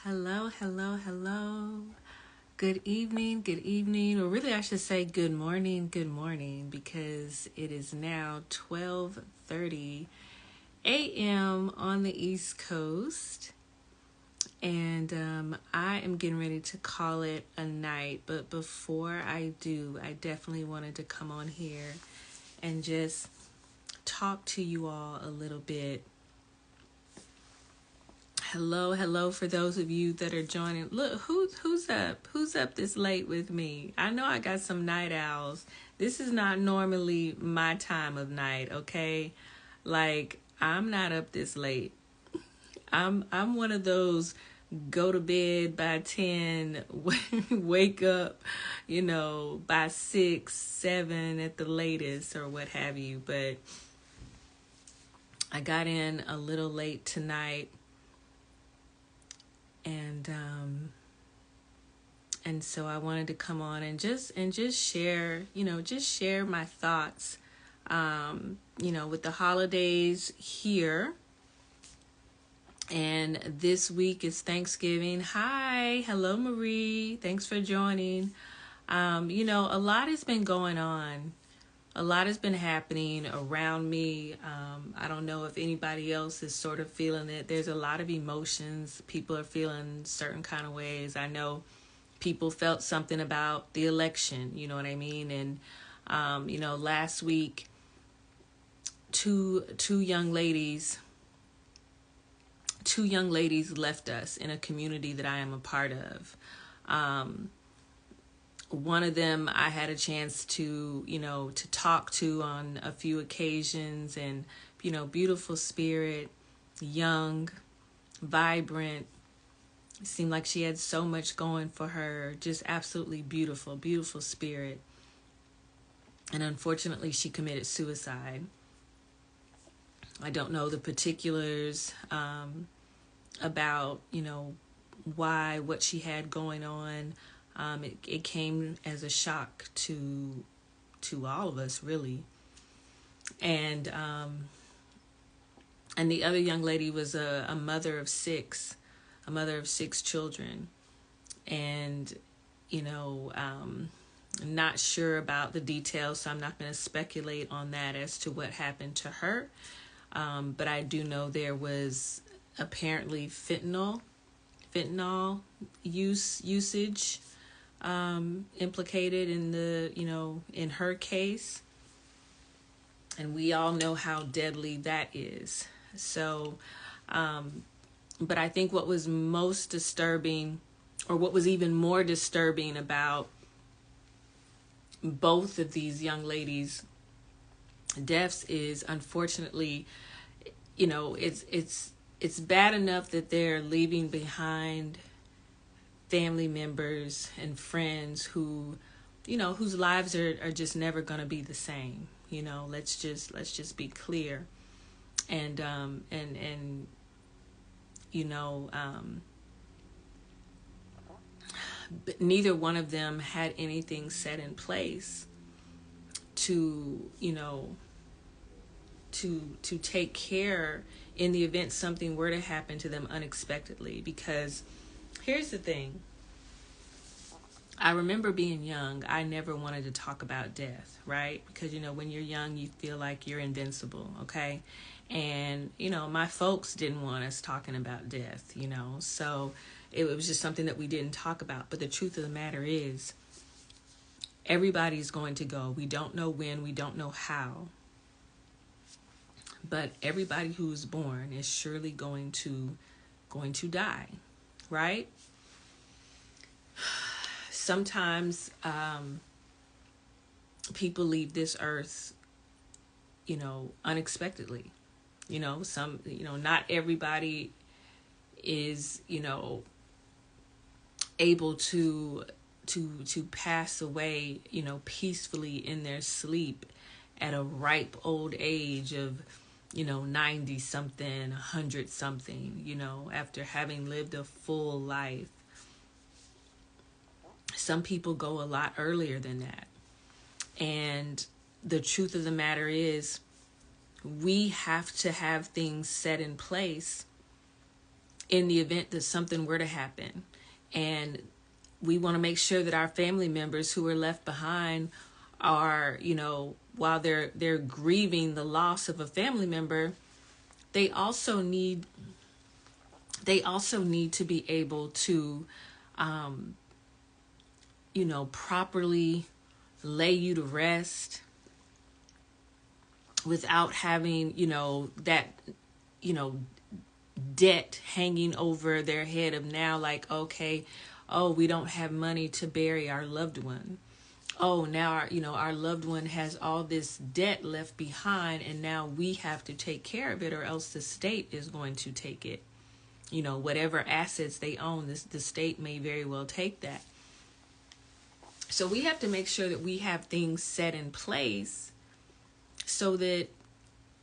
Hello, hello, hello. Good evening, or really I should say good morning, because it is now 12:30 a.m. on the East Coast, and I am getting ready to call it a night. But before I do, I definitely wanted to come on here and just talk to you all a little bit. Hello for those of you that are joining. Look, who's up? Who's up this late with me? I know I got some night owls. This is not normally my time of night, okay? Like, I'm not up this late. I'm one of those go to bed by 10, wake up, by 6, 7 at the latest or what have you. But I got in a little late tonight, and so I wanted to come on and just share, share my thoughts. With the holidays here, and this week is Thanksgiving. Hi, hello Marie. Thanks for joining. A lot has been going on. A lot has been happening around me. I don't know if anybody else is sort of feeling it. There's a lot of emotions. People are feeling certain kind of ways. I know people felt something about the election, you know what I mean? And, last week, two young ladies left us in a community that I am a part of. One of them I had a chance to talk to on a few occasions, and, beautiful spirit, young, vibrant, seemed like she had so much going for her, just absolutely beautiful, beautiful spirit. And unfortunately, she committed suicide. I don't know the particulars about, why, what she had going on. It came as a shock to all of us, really. And the other young lady was a mother of six children. And, not sure about the details, so I'm not going to speculate on that as to what happened to her. But I do know there was apparently fentanyl usage implicated in in her case. And we all know how deadly that is. So, but I think what was most disturbing, or what was even more disturbing about both of these young ladies' deaths, is unfortunately, it's bad enough that they're leaving behind family members and friends who, whose lives are just never going to be the same. Let's just be clear. And but neither one of them had anything set in place to to take care in the event something were to happen to them unexpectedly. Because here's the thing. I remember being young, I never wanted to talk about death, right? Because, when you're young, you feel like you're invincible, okay? And, my folks didn't want us talking about death, so it was just something that we didn't talk about. But the truth of the matter is, everybody's going to go. We don't know when, we don't know how. But everybody who is born is surely going to die, right? Sometimes people leave this earth, unexpectedly. Not everybody is, able to pass away, peacefully in their sleep at a ripe old age of 90 something, 100 something, after having lived a full life. Some people go a lot earlier than that. And the truth of the matter is, we have to have things set in place in the event that something were to happen. And we want to make sure that our family members who are left behind are, while they're grieving the loss of a family member, they also need to be able to properly lay you to rest without having, that, debt hanging over their head of now, like, okay, oh, we don't have money to bury our loved one. Oh, now our loved one has all this debt left behind, and now we have to take care of it, or else the state is going to take it. Whatever assets they own, the state may very well take that. So we have to make sure that we have things set in place so that,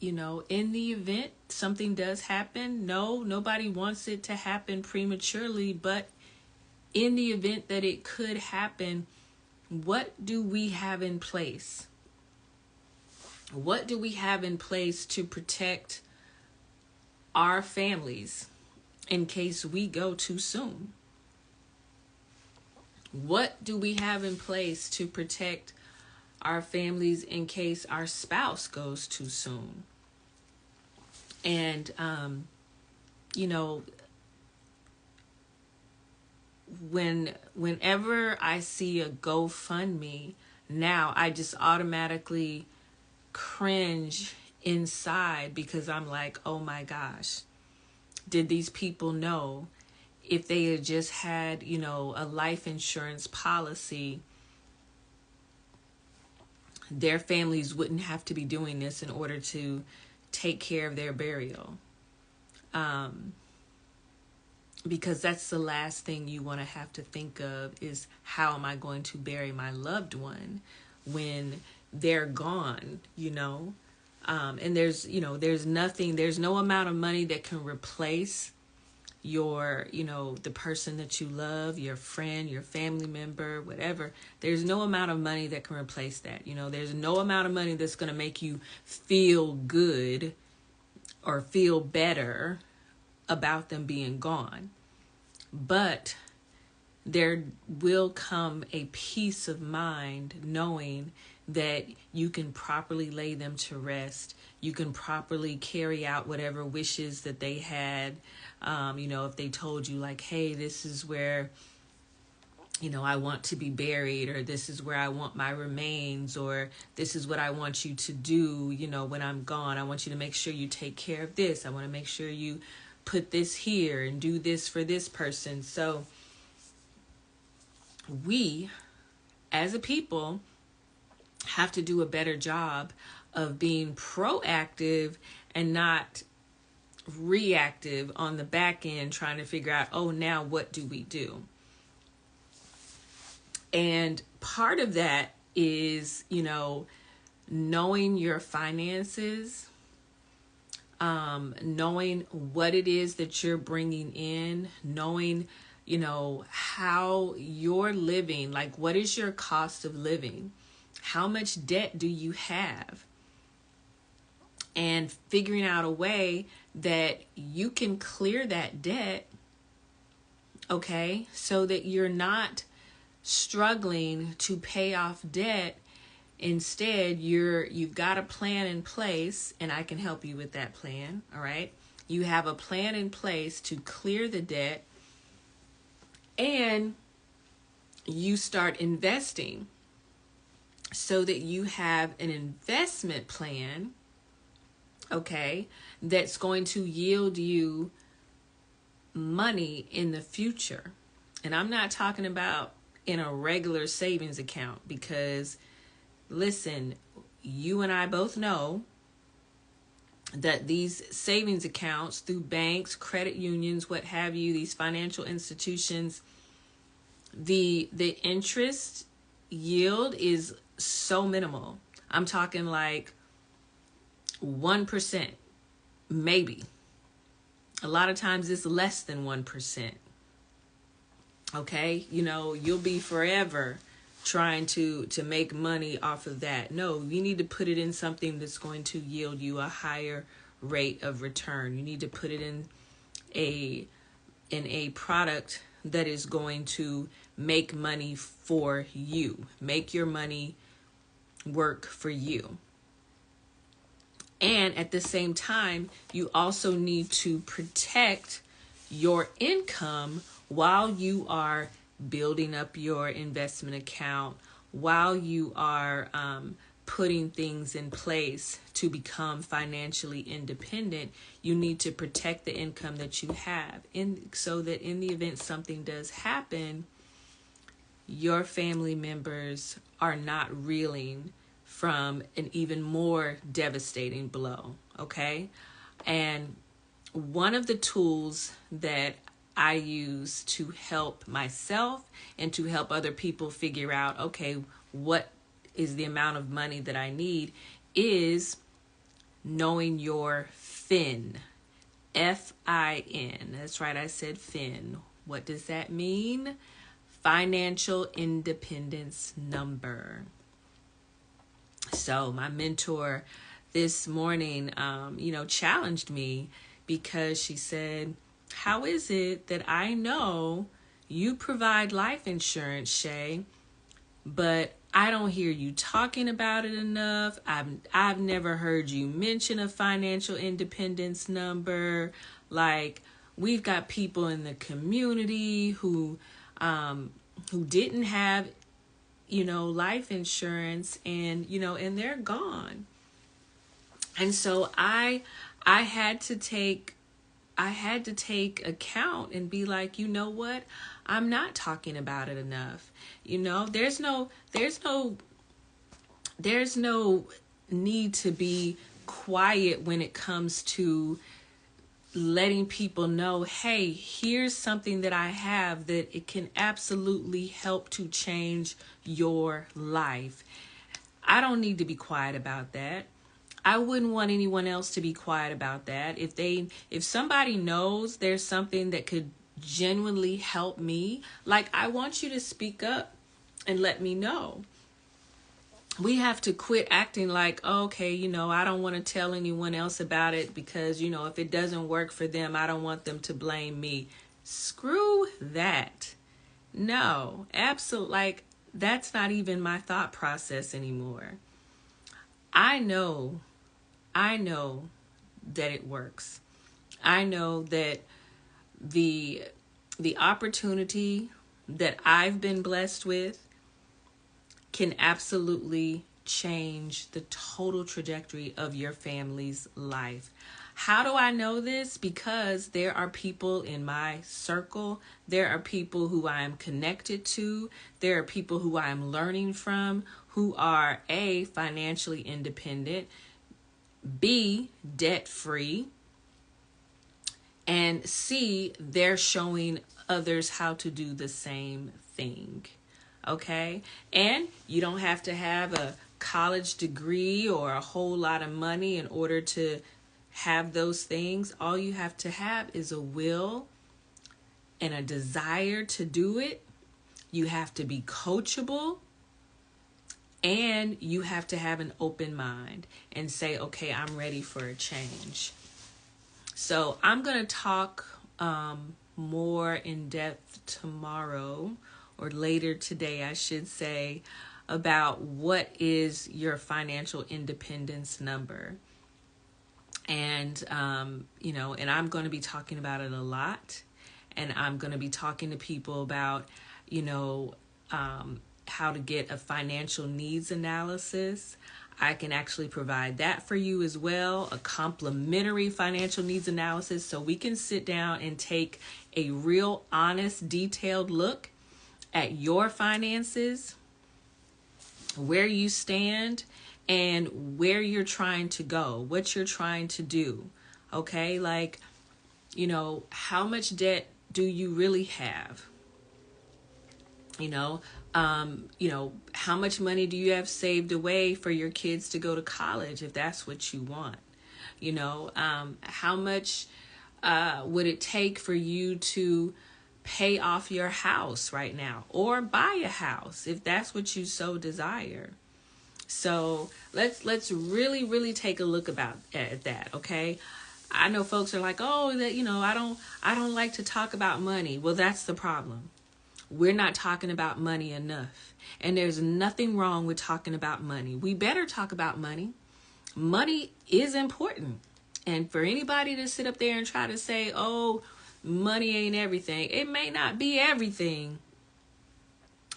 in the event something does happen, nobody wants it to happen prematurely, but in the event that it could happen, what do we have in place? What do we have in place to protect our families in case we go too soon? What do we have in place to protect our families in case our spouse goes too soon? And, whenever I see a GoFundMe now, I just automatically cringe inside, because I'm like, oh my gosh, did these people know if they had just had, a life insurance policy, their families wouldn't have to be doing this in order to take care of their burial? Because that's the last thing you want to have to think of, is how am I going to bury my loved one when they're gone, and there's no amount of money that can replace your, the person that you love, your friend, your family member, whatever. There's no amount of money that can replace that. There's no amount of money that's going to make you feel good or feel better about them being gone. But there will come a peace of mind knowing that you can properly lay them to rest. You can properly carry out whatever wishes that they had. If they told you, like, hey, this is where, I want to be buried, or this is where I want my remains, or this is what I want you to do, when I'm gone. I want you to make sure you take care of this. I want to make sure you put this here and do this for this person. So we, as a people, have to do a better job of being proactive and not reactive on the back end, trying to figure out, oh, now what do we do? And part of that is, knowing your finances, knowing what it is that you're bringing in, knowing, how you're living, like what is your cost of living? How much debt do you have? And figuring out a way that you can clear that debt, okay, so that you're not struggling to pay off debt. Instead, you've got a plan in place, and I can help you with that plan, all right? You have a plan in place to clear the debt, and you start investing so that you have an investment plan, okay, that's going to yield you money in the future. And I'm not talking about in a regular savings account, because listen, you and I both know that these savings accounts through banks, credit unions, what have you, these financial institutions, the interest yield is so minimal. I'm talking like 1%, maybe. A lot of times it's less than 1%. Okay, you'll be forever trying to make money off of that. No, you need to put it in something that's going to yield you a higher rate of return. You need to put it in a in a product that is going to make money for you, make your money work for you. And at the same time, you also need to protect your income while you are building up your investment account, while you are putting things in place to become financially independent. You need to protect the income that you have, so that in the event something does happen, your family members are not reeling from an even more devastating blow, okay? And one of the tools that I use to help myself and to help other people figure out, okay, what is the amount of money that I need, is knowing your FIN. FIN. That's right, I said FIN. What does that mean? Financial independence number. So my mentor this morning, challenged me, because she said, how is it that I know you provide life insurance, Shay, but I don't hear you talking about it enough. I've never heard you mention a financial independence number. Like, we've got people in the community who didn't have, life insurance, and they're gone. And so I had to take account and be like, you know what? I'm not talking about it enough. There's no need to be quiet when it comes to letting people know, hey, here's something that I have that it can absolutely help to change your life. I don't need to be quiet about that. I wouldn't want anyone else to be quiet about that. If somebody knows there's something that could genuinely help me, like, I want you to speak up and let me know. We have to quit acting like, okay, I don't want to tell anyone else about it because, if it doesn't work for them, I don't want them to blame me. Screw that. No, absolutely. Like, that's not even my thought process anymore. I know that it works. I know that the opportunity that I've been blessed with can absolutely change the total trajectory of your family's life. How do I know this? Because there are people in my circle. There are people who I am connected to. There are people who I am learning from who are A, financially independent, B, debt-free, and C, they're showing others how to do the same thing. Okay? And you don't have to have a college degree or a whole lot of money in order to have those things. All you have to have is a will and a desire to do it. You have to be coachable, and you have to have an open mind and say, okay, I'm ready for a change. So I'm going to talk more in depth tomorrow, or later today, I should say, about what is your financial independence number. And, and I'm going to be talking about it a lot. And I'm going to be talking to people about, how to get a financial needs analysis. I can actually provide that for you as well, a complimentary financial needs analysis, so we can sit down and take a real honest, detailed look at your finances, where you stand, and where you're trying to go, what you're trying to do. Okay, like, how much debt do you really have? How much money do you have saved away for your kids to go to college if that's what you want? How much would it take for you to pay off your house right now, or buy a house if that's what you so desire? So let's really, really take a look at that, okay? I know folks are like, oh, that, I don't like to talk about money. Well, that's the problem. We're not talking about money enough. And there's nothing wrong with talking about money. We better talk about money. Money is important. And for anybody to sit up there and try to say, oh, money ain't everything, it may not be everything.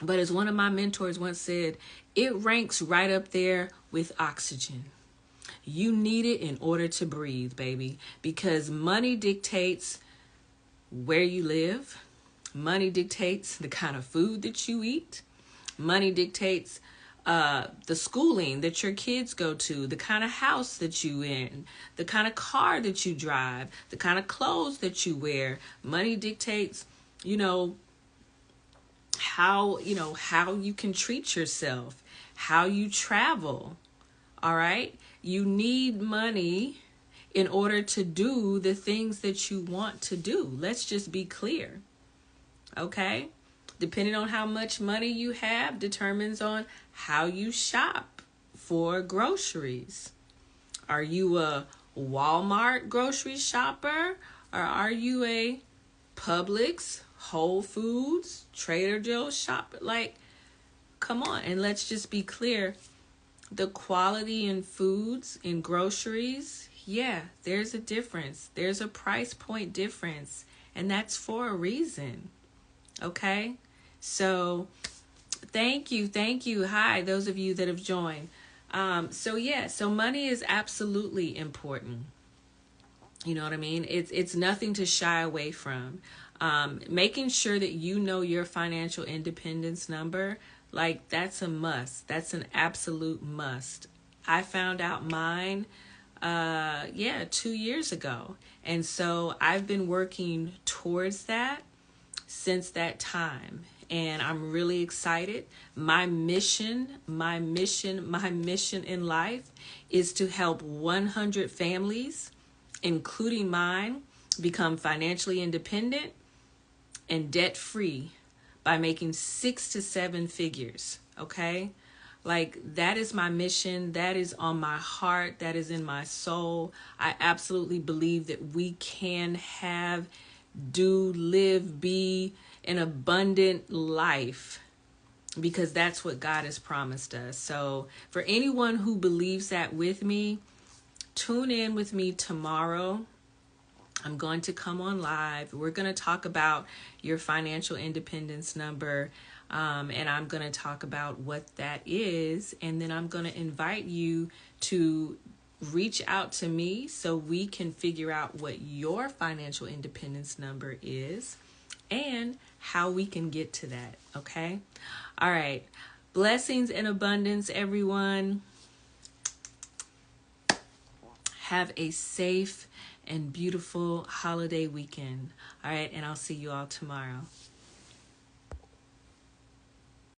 But as one of my mentors once said, it ranks right up there with oxygen. You need it in order to breathe, baby, because money dictates where you live. Money dictates the kind of food that you eat. Money dictates the schooling that your kids go to, the kind of house that you in, the kind of car that you drive, the kind of clothes that you wear. Money dictates, how you can treat yourself, how you travel. All right? You need money in order to do the things that you want to do. Let's just be clear. Okay? Depending on how much money you have determines on how you shop for groceries. Are you a Walmart grocery shopper, or are you a Publix, Whole Foods, Trader Joe's shopper? Like, come on, and let's just be clear. The quality in foods, in groceries, yeah, there's a difference. There's a price point difference, and that's for a reason. Okay? So, thank you. Hi, those of you that have joined. So money is absolutely important. You know what I mean? It's nothing to shy away from. Making sure that you know your financial independence number, like, that's a must. That's an absolute must. I found out mine 2 years ago. And so I've been working towards that since that time. And I'm really excited. My mission in life is to help 100 families, including mine, become financially independent and debt-free by making 6 to 7 figures. Okay? Like, that is my mission. That is on my heart. That is in my soul. I absolutely believe that we can have, do, live, be an abundant life, because that's what God has promised us. So for anyone who believes that with me, tune in with me tomorrow. I'm going to come on live. We're going to talk about your financial independence number. And I'm going to talk about what that is. And then I'm going to invite you to reach out to me so we can figure out what your financial independence number is and how we can get to that. Okay? All right. Blessings and abundance, everyone. Have a safe and beautiful holiday weekend. All right. And I'll see you all tomorrow.